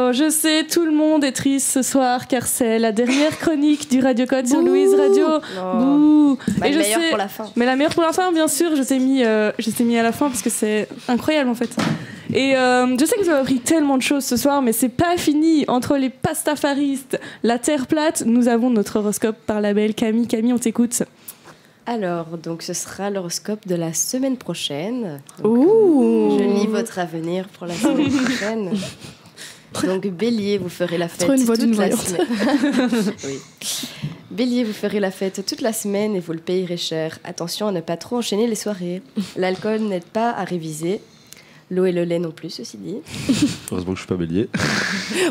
Oh, je sais, tout le monde est triste ce soir car c'est la dernière chronique du Radio Code sur Louise Radio. Bouh. Bah, Et le je meilleur sais, pour la fin. mais la meilleure pour la fin, bien sûr. Je t'ai mis à la fin parce que c'est incroyable en fait. Et je sais que vous avez appris tellement de choses ce soir, mais c'est pas fini. Entre les pastafaristes, la terre plate, nous avons notre horoscope par la belle Camille. Camille, on t'écoute. Alors, donc ce sera l'horoscope de la semaine prochaine. Ouh. Je lis votre avenir pour la semaine prochaine. Donc Bélier, vous ferez la fête toute la semaine. Oui. Bélier, vous ferez la fête toute la semaine et vous le payerez cher. Attention à ne pas trop enchaîner les soirées. L'alcool n'aide pas à réviser. L'eau et le lait non plus, ceci dit. Heureusement que je suis pas bélier.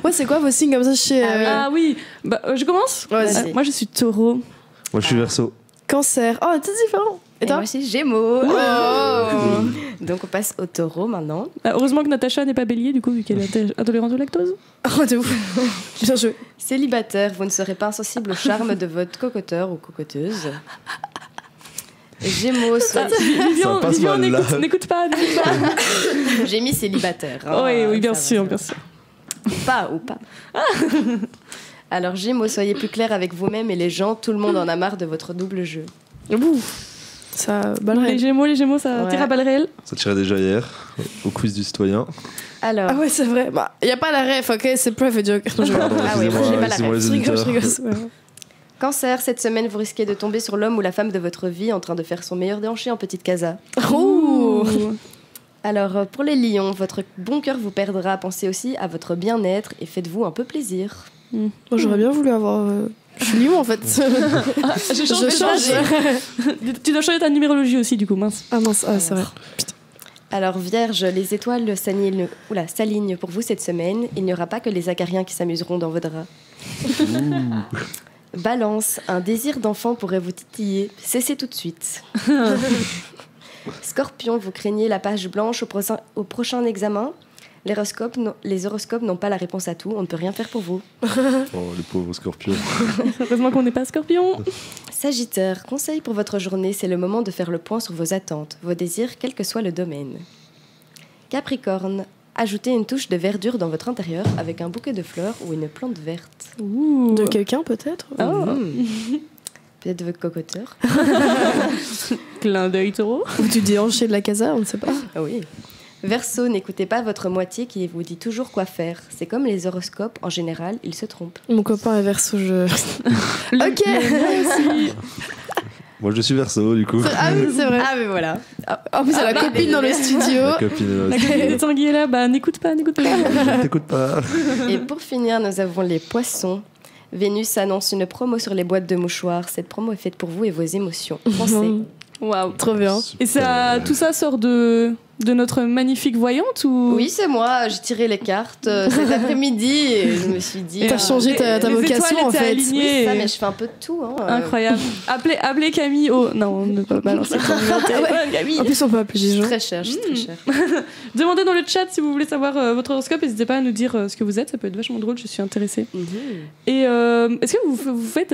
Ouais, c'est quoi vos signes comme ça chez Ah oui, bah, je commence. Vas-y. Moi, je suis Taureau. Moi, je suis Verseau. Cancer. Oh, c'est différent. Et toi? moi, c'est Gémeaux. Donc on passe au Taureau maintenant. Heureusement que Natacha n'est pas bélier, du coup, vu qu'elle est intolérante au lactose. Oh, de ouf. Bien joué. Célibataire, vous ne serez pas insensible au charme de votre cocoteur ou cocoteuse. Gémeaux, Vivian, passe mal, là. n'écoute pas. j'ai mis célibataire. Oui, bien ça sûr, va. bien sûr. Ou pas. Alors Gémeaux, soyez plus clair avec vous-même et les gens, tout le monde en a marre de votre double jeu. Ouh. Ça ballerait. Les Gémeaux, ça Ouais. tire à balles réelles. Ça tirait déjà hier, au quiz du citoyen. Alors, Ah ouais, c'est vrai. Bah, y a pas la ref, ok? C'est private joke. Non, je Pardon, Ah oui, excusez-moi, j'ai pas la excusez-moi ref. les rigole, je auditeurs. rigole. Ouais. Cancer, cette semaine, vous risquez de tomber sur l'homme ou la femme de votre vie en train de faire son meilleur déhanché en petite casa. Ouh. Alors, pour les lions, votre bon cœur vous perdra. Pensez aussi à votre bien-être et faites-vous un peu plaisir. Moi, j'aurais bien voulu avoir. Je suis lion en fait. Je change. Tu dois changer ta numérologie aussi, du coup, mince. Ah mince, ah, c'est vrai. Alors, Vierge, les étoiles s'alignent pour vous cette semaine. Il n'y aura pas que les acariens qui s'amuseront dans vos draps. Balance, un désir d'enfant pourrait vous titiller. Cessez tout de suite. Scorpion, vous craignez la page blanche au prochain examen. Les horoscopes n'ont pas la réponse à tout. On ne peut rien faire pour vous. Oh, les pauvres scorpions. Heureusement qu'on n'est pas Scorpion. Sagittaire, conseil pour votre journée, c'est le moment de faire le point sur vos attentes, vos désirs, quel que soit le domaine. Capricorne, ajoutez une touche de verdure dans votre intérieur avec un bouquet de fleurs ou une plante verte. Ouh. De quelqu'un peut-être. Oh. Peut-être de votre cocoteur. Clin d'œil, Taureau. Ou du déhanché de la casa, on ne sait pas. Ah oui. Verseau, n'écoutez pas votre moitié qui vous dit toujours quoi faire. C'est comme les horoscopes, en général, ils se trompent. Mon copain est verso, je. Ok. Moi, je suis Verseau, du coup. Ah oui, c'est vrai. Ah mais voilà. En plus, elle a la copine dans le studio. Ma copine est là La aussi. copine de Tanguy est là, bah n'écoute pas. Je t'écoute pas. Et pour finir, nous avons les poissons. Vénus annonce une promo sur les boîtes de mouchoirs. Cette promo est faite pour vous et vos émotions. Pensez. Waouh. Trop bien. Et ça, tout ça sort de notre magnifique voyante ou... Oui, c'est moi. J'ai tiré les cartes cet après-midi et je me suis dit. T'as changé ta les vocation étoiles en étaient fait. alignées. Oui, ça, mais je fais un peu de tout. Hein. Incroyable. Appelez Camille au... Non, on ne peut pas balancer son numéro de téléphone, Camille. En plus, on peut appeler des gens. Très cher, je suis très cher. Demandez dans le chat si vous voulez savoir votre horoscope. N'hésitez pas à nous dire ce que vous êtes. Ça peut être vachement drôle, je suis intéressée. Et est-ce que vous faites...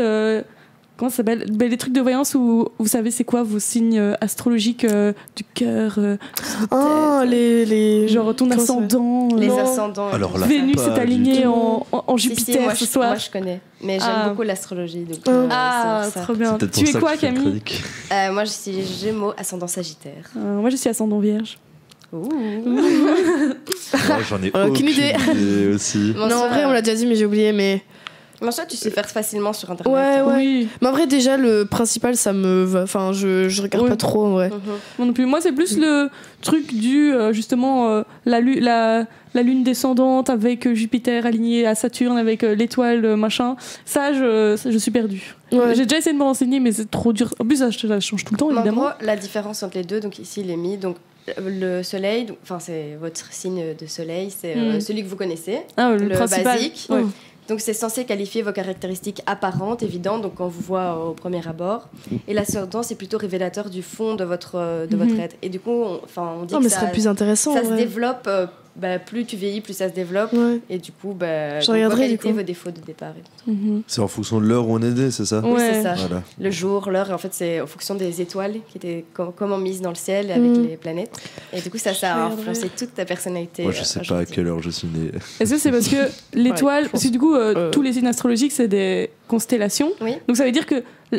comment ça s'appelle, les trucs de voyance où vous savez c'est quoi vos signes astrologiques du cœur, Ah, les. genre ton Comment ça ascendant. Les Non. ascendants. Alors là, Vénus pas est du alignée tout. en Si, Jupiter moi, ce soir. Moi, je connais. Mais j'aime Ah. beaucoup l'astrologie. Donc, Ah, c'est pour ça. trop bien. C'est peut-être Tu pour es ça quoi, que je fais une Camille? chronique. Moi, je suis Gémeaux, ascendant Sagittaire. Moi, je suis ascendant Vierge. Moi, j'en ai Aucune aucune idée. idée aussi. Mon Non, en soeur, vrai, on l'a déjà dit, mais j'ai oublié. Mais Mon soeur, tu sais faire facilement sur Internet. ouais, ouais. Oui. Mais en vrai, déjà, le principal, ça me va. Enfin, je regarde Oui. pas trop en vrai. Moi non plus. Moi, c'est plus le truc du justement la lune descendante avec Jupiter aligné à Saturne avec l'étoile machin. Ça, je suis perdue. Ouais. J'ai déjà essayé de me renseigner, mais c'est trop dur. En plus, ça change tout le temps, En évidemment. gros, la différence entre les deux, donc ici, il est mis. Donc, le soleil, enfin, c'est votre signe de soleil, c'est celui que vous connaissez. Ah, le principal. Basique. Ouais. Donc, c'est censé qualifier vos caractéristiques apparentes, évidentes, donc quand on vous voit au premier abord. Et l'ascendant, c'est plutôt révélateur du fond de votre être. Et du coup, on dit Non, que mais ce serait plus intéressant. ça en se vrai. développe plus tu vieillis, plus ça se développe. Ouais. Et du coup, Je regarderai, vos du qualités, coup. vos défauts de départ. Et tout. C'est en fonction de l'heure où on est né, c'est ça? Oui, c'est ça. Voilà. Le jour, l'heure, en fait, c'est en fonction des étoiles qui étaient comment mises dans le ciel avec les planètes. Et du coup, ça a influencé toute ta personnalité. Moi, je sais pas à quelle heure je suis né. Est-ce que c'est parce que l'étoile, parce que du coup, tous les signes astrologiques, c'est des constellations. Oui. Donc ça veut dire que,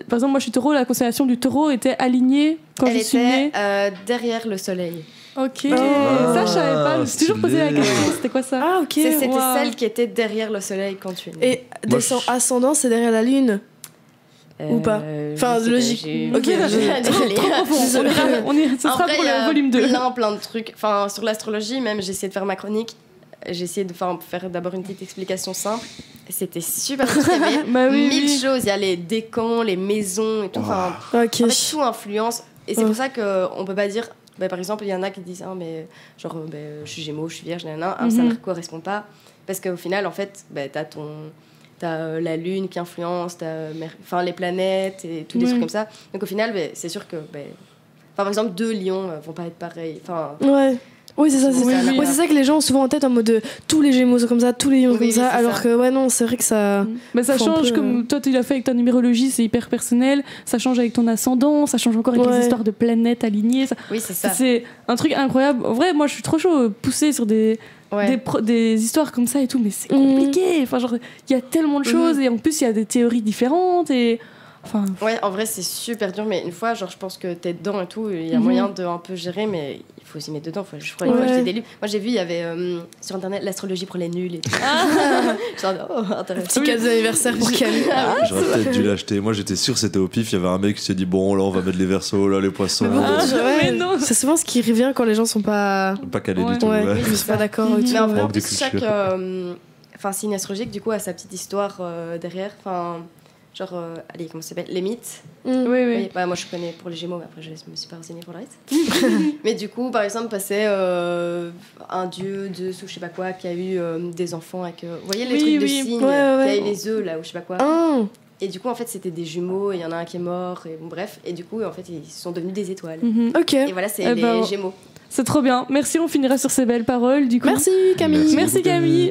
par exemple, moi je suis taureau, la constellation du taureau était alignée quand Elle je suis née. était derrière le soleil. Ok, ça je savais pas, je me suis toujours posé la stylé. question, c'était quoi ça? Ah, ok. C'était Wow. celle qui était derrière le soleil quand tu es né. Et ascendant, c'est derrière la lune. Ou pas? Enfin, je sais logique. pas, Ok, Désolée. Ce sera Après, pour il y a le volume 2. plein de trucs. Enfin, sur l'astrologie, même, j'ai essayé de faire ma chronique. J'ai essayé de faire d'abord une petite explication simple. C'était super compliqué. Bah oui, Mille oui. choses. Il y a les décans, les maisons et tout. Enfin, Ok. en fait, tout influence. Et c'est pour ça qu'on peut pas dire. Par exemple, il y en a qui disent je suis Gémeaux, je suis Vierge, ça ne correspond pas. Parce qu'au final, en fait, t'as la Lune qui influence, les planètes et tous des trucs comme ça. Donc au final, c'est sûr que. Par exemple, 2 lions vont pas être pareils. Ouais. Oui, c'est ça. Oui. C'est ça que les gens ont souvent en tête en mode tous les Gémeaux sont comme ça, tous les lions Oui, comme oui, ça. c'est Alors ça. que, ouais, non, c'est vrai que ça. Mais ça faut un change, peu, comme toi tu l'as fait avec ta numérologie, c'est hyper personnel. Ça change avec ton ascendant, ça change encore avec les histoires de planètes alignées. Oui, c'est ça. C'est un truc incroyable. En vrai, moi je suis trop chaud poussée sur des histoires comme ça et tout, mais c'est compliqué. Enfin, genre, il y a tellement de choses et en plus il y a des théories différentes et. Enfin. Ouais, en vrai, c'est super dur, mais une fois, je pense que t'es dedans et tout, il y a moyen de un peu gérer, mais il faut s'y mettre dedans. Je crois qu'il faut acheter des livres. Moi, j'ai vu, il y avait sur internet l'astrologie pour les nuls et tout. Intéressant. Petit cadeau d'anniversaire pour Camille. J'aurais peut-être dû l'acheter. Moi, j'étais sûr que c'était au pif. Il y avait un mec qui s'est dit bon, là, on va mettre les Verseaux, là, les Poissons. Mais non. C'est souvent ce qui revient quand les gens sont pas. Pas calé Ouais. du tout. Ouais, Ouais. je suis pas d'accord. Mais en fait, en Manque de plus, chaque signe astrologique, du coup, a sa petite histoire derrière. Allez, comment ça s'appelle? Les mythes. Oui. Oui, moi je connais pour les Gémeaux, mais après je me suis pas renseignée pour le reste. Mais du coup, par exemple, c'est un dieu, Zeus ou je sais pas quoi, qui a eu des enfants avec. Vous voyez les trucs de signes, qui a eu les œufs là ou je sais pas quoi. Et du coup, en fait, c'était des jumeaux, et il y en a un qui est mort, et bon, bref. Et du coup, en fait, ils sont devenus des étoiles. Ok. Et voilà, c'est les Gémeaux. C'est trop bien. Merci, on finira sur ces belles paroles. Du coup. Merci Camille. Merci Camille.